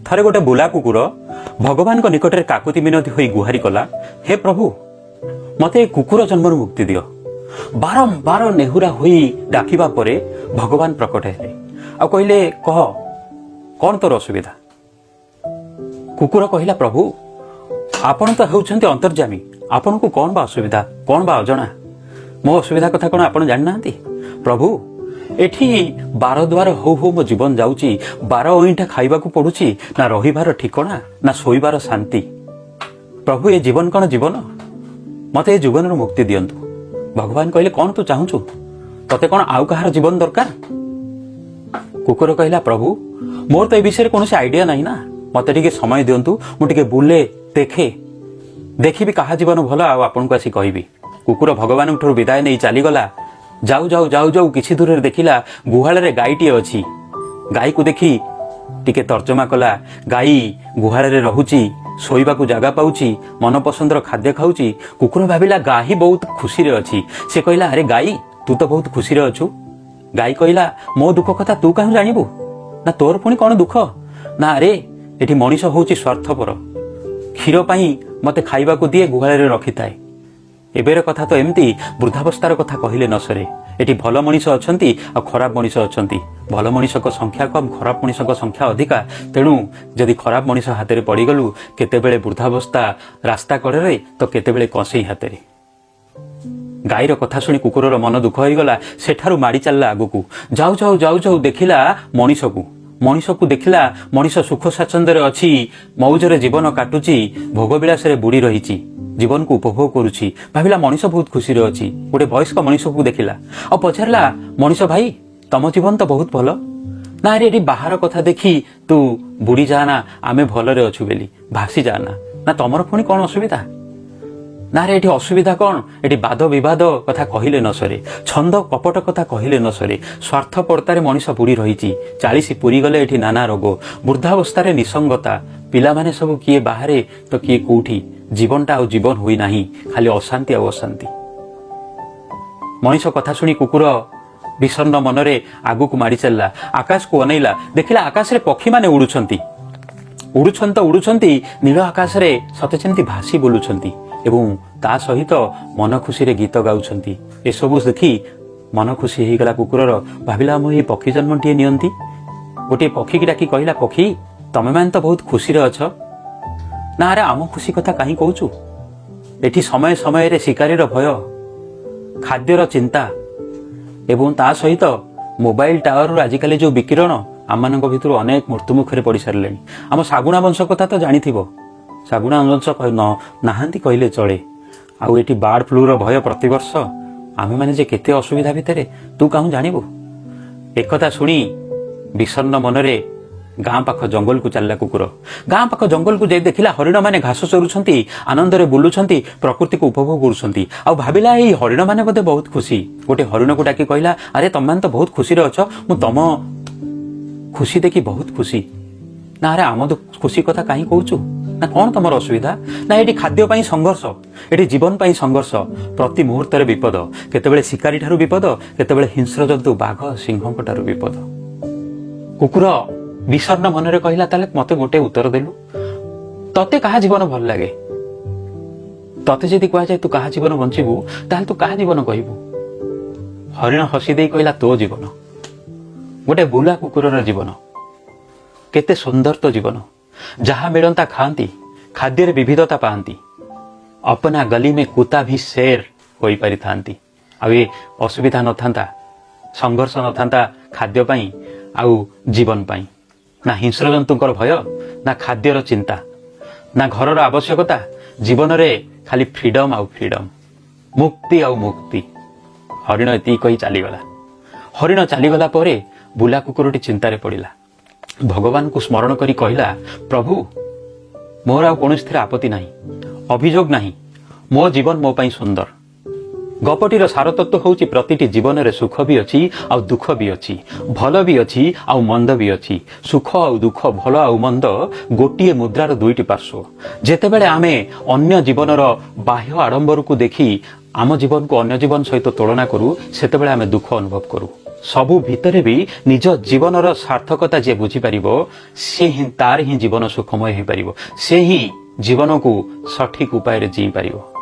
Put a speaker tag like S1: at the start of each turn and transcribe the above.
S1: ଥରେ ଗୋଟେ ବୁଲା କୁକୁର ଭଗବାନଙ୍କ ନିକଟରେ କାକୁତି ମିନତି ହୋଇ ଗୁହାରି କଲା, ହେ ପ୍ରଭୁ ମତେ ଏ କୁକୁର ଜନ୍ମରୁ ମୁକ୍ତି ଦିଅ। ବାରମ୍ବାର ନେହୁରା ହୋଇ ଡାକିବା ପରେ ଭଗବାନ ପ୍ରକଟ ହେଲେ ଆଉ କହିଲେ, କହ କଣ ତୋର ଅସୁବିଧା? କୁକୁର କହିଲା, ପ୍ରଭୁ ଆପଣ ତ ହେଉଛନ୍ତି ଅନ୍ତର୍ଯାମୀ, ଆପଣଙ୍କୁ କଣ ବା ଅସୁବିଧା, କଣ ବା ଅଜଣା? ମୋ ଅସୁବିଧା କଥା କଣ ଆପଣ ଜାଣିନାହାନ୍ତି? ପ୍ରଭୁ ଏଠି ବାର ଦ୍ୱାର ହଉ ହଉ ମୋ ଜୀବନ ଯାଉଛି, 12 ଅଇଁଠା ଖାଇବାକୁ ପଡୁଛି, ନା ରହିବାର ଠିକଣା ନା ଶୋଇବାର ଶାନ୍ତି। ପ୍ରଭୁ ଏ ଜୀବନ କଣ ଜୀବନ? ମତେ ଏ ଜୀବନରୁ ମୁକ୍ତି ଦିଅନ୍ତୁ। ଭଗବାନ କହିଲେ, କଣ ତୁ ଚାହୁଁଛୁ? ତତେ କଣ ଆଉ କାହାର ଜୀବନ ଦରକାର? କୁକୁର କହିଲା, ପ୍ରଭୁ ମୋର ତ ଏ ବିଷୟରେ କୌଣସି ଆଇଡିଆ ନାହିଁ ନା, ମତେ ଟିକେ ସମୟ ଦିଅନ୍ତୁ, ମୁଁ ଟିକେ ବୁଲେ ଦେଖେ, ଦେଖିବି କାହା ଜୀବନ ଭଲ ଆଉ ଆପଣଙ୍କୁ ଆସି କହିବି। କୁକୁର ଭଗବାନଙ୍କଠାରୁ ବିଦାୟ ନେଇ ଚାଲିଗଲା। ଯାଉ ଯାଉ ଯାଉ ଯାଉ କିଛି ଦୂରରେ ଦେଖିଲା ଗୁହାଳରେ ଗାଈଟିଏ ଅଛି। ଗାଈକୁ ଦେଖି ଟିକେ ତର୍ଜମା କଲା, ଗାଈ ଗୁହାଳରେ ରହୁଛି, ଶୋଇବାକୁ ଜାଗା ପାଉଛି, ମନପସନ୍ଦର ଖାଦ୍ୟ ଖାଉଛି। କୁକୁର ଭାବିଲା ଗାଈ ବହୁତ ଖୁସିରେ ଅଛି। ସେ କହିଲା, ଆରେ ଗାଈ ତୁ ତ ବହୁତ ଖୁସିରେ ଅଛୁ। ଗାଈ କହିଲା, ମୋ ଦୁଃଖ କଥା ତୁ କାହିଁ ଜାଣିବୁ? ନା ତୋର ପୁଣି କଣ ଦୁଃଖ? ନା ଆରେ ଏଠି ମଣିଷ ହଉଛି ସ୍ୱାର୍ଥପର, କ୍ଷୀର ପାଇଁ ମତେ ଖାଇବାକୁ ଦିଏ, ଗୁହାଳରେ ରଖିଥାଏ। ଏବେର କଥା ତ ଏମିତି, ବୃଦ୍ଧାବସ୍ଥାର କଥା କହିଲେ ନ ସରେ। ଏଠି ଭଲ ମଣିଷ ଅଛନ୍ତି ଆଉ ଖରାପ ମଣିଷ ଅଛନ୍ତି। ଭଲ ମଣିଷଙ୍କ ସଂଖ୍ୟା କମ୍, ଖରାପ ମଣିଷଙ୍କ ସଂଖ୍ୟା ଅଧିକା। ତେଣୁ ଯଦି ଖରାପ ମଣିଷ ହାତରେ ପଡ଼ିଗଲୁ, କେତେବେଳେ ବୃଦ୍ଧାବସ୍ଥା ରାସ୍ତା କଡ଼ରେ ତ କେତେବେଳେ କଂସେଇ ହାତରେ। ଗାଈର କଥା ଶୁଣି କୁକୁରର ମନ ଦୁଃଖ ହୋଇଗଲା। ସେଠାରୁ ମାଡ଼ି ଚାଲିଲା ଆଗକୁ। ଯାଉ ଯାଉ ଯାଉ ଯାଉ ଦେଖିଲା ମଣିଷକୁ ଦେଖିଲା। ମଣିଷ ସୁଖ ସ୍ୱାଚ୍ଛନ୍ଦ୍ୟରେ ଅଛି, ମଉଜରେ ଜୀବନ କାଟୁଛି, ଭୋଗବିଳାସରେ ବୁଡ଼ି ରହିଛି, ଜୀବନକୁ ଉପଭୋଗ କରୁଛି। ଭାବିଲା ମଣିଷ ବହୁତ ଖୁସିରେ ଅଛି। ଗୋଟେ ବୟସ୍କ ମଣିଷକୁ ଦେଖିଲା ଆଉ ପଚାରିଲା, ମଣିଷ ଭାଇ ତମ ଜୀବନ ତ ବହୁତ ଭଲ। ନା ରେ ଏଠି ବାହାର କଥା ଦେଖି ତୁ ବୁଡ଼ି ଯାଆନା, ଆମେ ଭଲରେ ଅଛୁ ବୋଲି ଭାସି ଯାଆନା। ନା ତମର ପୁଣି କଣ ଅସୁବିଧା? ନା ରେ ଏଠି ଅସୁବିଧା କଣ? ଏଠି ବାଦ ବିବାଦ କଥା କହିଲେ ନ ସରେ, ଛନ୍ଦ କପଟ କଥା କହିଲେ ନ ସରେ। ସ୍ୱାର୍ଥପରତାରେ ମଣିଷ ବୁଡ଼ି ରହିଛି। 40 ପୁରିଗଲେ ଏଠି ନାନା ରୋଗ, ବୃଦ୍ଧାବସ୍ଥାରେ ନିସଙ୍ଗତା, ପିଲାମାନେ ସବୁ କିଏ ବାହାରେ ତ କିଏ କୋଉଠି। ଜୀବନଟା ଆଉ ଜୀବନ ହୋଇନାହିଁ, ଖାଲି ଅଶାନ୍ତି ଆଉ ଅଶାନ୍ତି। ମଣିଷ କଥା ଶୁଣି କୁକୁର ବିଷଣ୍ଣ ମନରେ ଆଗକୁ ମାଡ଼ି ଚାଲିଲା। ଆକାଶକୁ ଅନେଇଲା, ଦେଖିଲା ଆକାଶରେ ପକ୍ଷୀମାନେ ଉଡୁଛନ୍ତି, ନୀଳ ଆକାଶରେ ସତେ ଯେମିତି ଭାସି ବୁଲୁଛନ୍ତି ଏବଂ ତା ସହିତ ମନ ଖୁସିରେ ଗୀତ ଗାଉଛନ୍ତି। ଏସବୁ ଦେଖି ମନ ଖୁସି ହେଇଗଲା କୁକୁରର। ଭାବିଲା, ମୁଁ ଏଇ ପକ୍ଷୀ ଜନ୍ମଟିଏ ନିଅନ୍ତି। ଗୋଟିଏ ପକ୍ଷୀକି ଡାକି କହିଲା, ପକ୍ଷୀ ତମେମାନେ ତ ବହୁତ ଖୁସିରେ ଅଛ। ନା ଆରେ ଆମ ଖୁସି କଥା କାହିଁ କହୁଛୁ? ଏଠି ସମୟ ସମୟରେ ଶିକାରୀର ଭୟ, ଖାଦ୍ୟର ଚିନ୍ତା ଏବଂ ତା ସହିତ ମୋବାଇଲ ଟାୱାରରୁ ଆଜିକାଲି ଯେଉଁ ବିକିରଣ, ଆମମାନଙ୍କ ଭିତରୁ ଅନେକ ମୃତ୍ୟୁମୁଖରେ ପଡ଼ି ସାରିଲେଣି। ଆମ ଶାଗୁଣା ବଂଶ କଥା ତ ଜାଣିଥିବ। ଶାଗୁଣା ବଂଶ ନାହାନ୍ତି କହିଲେ ଚଳେ। ଆଉ ଏଠି ବାର୍ଡ ଫ୍ଲୁର ଭୟ ପ୍ରତିବର୍ଷ। ଆମେମାନେ ଯେ କେତେ ଅସୁବିଧା ଭିତରେ, ତୁ କାହୁଁ ଜାଣିବୁ? ଏକଥା ଶୁଣି ବିଷଣ୍ଣ ମନରେ ଗାଁ ପାଖ ଜଙ୍ଗଲକୁ ଚାଲିଲା କୁକୁର। ଗାଁ ପାଖ ଜଙ୍ଗଲକୁ ଯାଇ ଦେଖିଲା ହରିଣମାନେ ଘାସ ଚରୁଛନ୍ତି, ଆନନ୍ଦରେ ବୁଲୁଛନ୍ତି, ପ୍ରକୃତିକୁ ଉପଭୋଗ କରୁଛନ୍ତି। ଆଉ ଭାବିଲା ଏଇ ହରିଣମାନେ ବୋଧେ ବହୁତ ଖୁସି। ଗୋଟେ ହରିଣକୁ ଡାକି କହିଲା, ଆରେ ତମମାନେ ତ ବହୁତ ଖୁସିରେ ଅଛ, ମୁଁ ତମ ଖୁସି ଦେଖି ବହୁତ ଖୁସି। ନା ଆରେ ଆମ ଖୁସି କଥା କାହିଁ କହୁଛୁ? ନା କଣ ତମର ଅସୁବିଧା? ନା ଏଠି ଖାଦ୍ୟ ପାଇଁ ସଂଘର୍ଷ, ଏଠି ଜୀବନ ପାଇଁ ସଂଘର୍ଷ, ପ୍ରତି ମୁହୂର୍ତ୍ତରେ ବିପଦ। କେତେବେଳେ ଶିକାରୀ ଠାରୁ ବିପଦ, କେତେବେଳେ ହିଂସ୍ର ଜନ୍ତୁ ବାଘ ସିଂହଙ୍କ ଠାରୁ ବିପଦ। କୁକୁର ବିଷଣ୍ଣ ମନରେ କହିଲା, ତାହେଲେ ମତେ ଗୋଟେ ଉତ୍ତର ଦେଲୁ, ତତେ କାହା ଜୀବନ ଭଲ ଲାଗେ? ତତେ ଯଦି କୁହାଯାଏ ତୁ କାହା ଜୀବନ ବଞ୍ଚିବୁ, ତାହେଲେ ତୁ କାହା ଜୀବନ କହିବୁ? ହରିଣ ହସି ଦେଇ କହିଲା, ତୋ ଜୀବନ। ଗୋଟେ ବୁଲା କୁକୁରର ଜୀବନ କେତେ ସୁନ୍ଦର ତ ଜୀବନ। ଯାହା ମିଳନ୍ତା ଖାଆନ୍ତି, ଖାଦ୍ୟରେ ବିବିଧତା ପାଆନ୍ତି, ଅପନା ଗଲି ମେ କୁତା ଭି ଶେର ହୋଇପାରିଥାନ୍ତି। ଆଉ ଏ ଅସୁବିଧା ନଥାନ୍ତା, ସଂଘର୍ଷ ନଥାନ୍ତା ଖାଦ୍ୟ ପାଇଁ ଆଉ ଜୀବନ ପାଇଁ। ନା ହିଂସ୍ର ଜନ୍ତୁଙ୍କର ଭୟ, ନା ଖାଦ୍ୟର ଚିନ୍ତା, ନା ଘରର ଆବଶ୍ୟକତା। ଜୀବନରେ ଖାଲି ଫ୍ରିଡମ ଆଉ ଫ୍ରିଡମ, ମୁକ୍ତି ଆଉ ମୁକ୍ତି। ହରିଣ ଏତିକି କହି ଚାଲିଗଲା। ହରିଣ ଚାଲିଗଲା ପରେ ବୁଲା କୁକୁରଟି ଚିନ୍ତାରେ ପଡ଼ିଲା। ଭଗବାନଙ୍କୁ ସ୍ମରଣ କରି କହିଲା, ପ୍ରଭୁ ମୋର ଆଉ କୌଣସିଥିରେ ଆପତ୍ତି ନାହିଁ, ଅଭିଯୋଗ ନାହିଁ। ମୋ ଜୀବନ ମୋ ପାଇଁ ସୁନ୍ଦର। ଗପଟିର ସାରତତ୍ତ୍ୱ ହେଉଛି ପ୍ରତିଟି ଜୀବନରେ ସୁଖ ବି ଅଛି ଆଉ ଦୁଃଖ ବି ଅଛି, ଭଲ ବି ଅଛି ଆଉ ମନ୍ଦ ବି ଅଛି। ସୁଖ ଆଉ ଦୁଃଖ, ଭଲ ଆଉ ମନ୍ଦ ଗୋଟିଏ ମୁଦ୍ରାର ଦୁଇଟି ପାର୍ଶ୍ୱ। ଯେତେବେଳେ ଆମେ ଅନ୍ୟ ଜୀବନର ବାହ୍ୟ ଆଡମ୍ବରକୁ ଦେଖି ଆମ ଜୀବନକୁ ଅନ୍ୟ ଜୀବନ ସହିତ ତୁଳନା କରୁ, ସେତେବେଳେ ଆମେ ଦୁଃଖ ଅନୁଭବ କରୁ। सबु भितरे भी निज जीवनर सार्थकता जे बुझी पारिबो से ही तार ही जीवन सुखमय हो पारिबो से ही जीवन को सठिक उपाय जी पारिबो।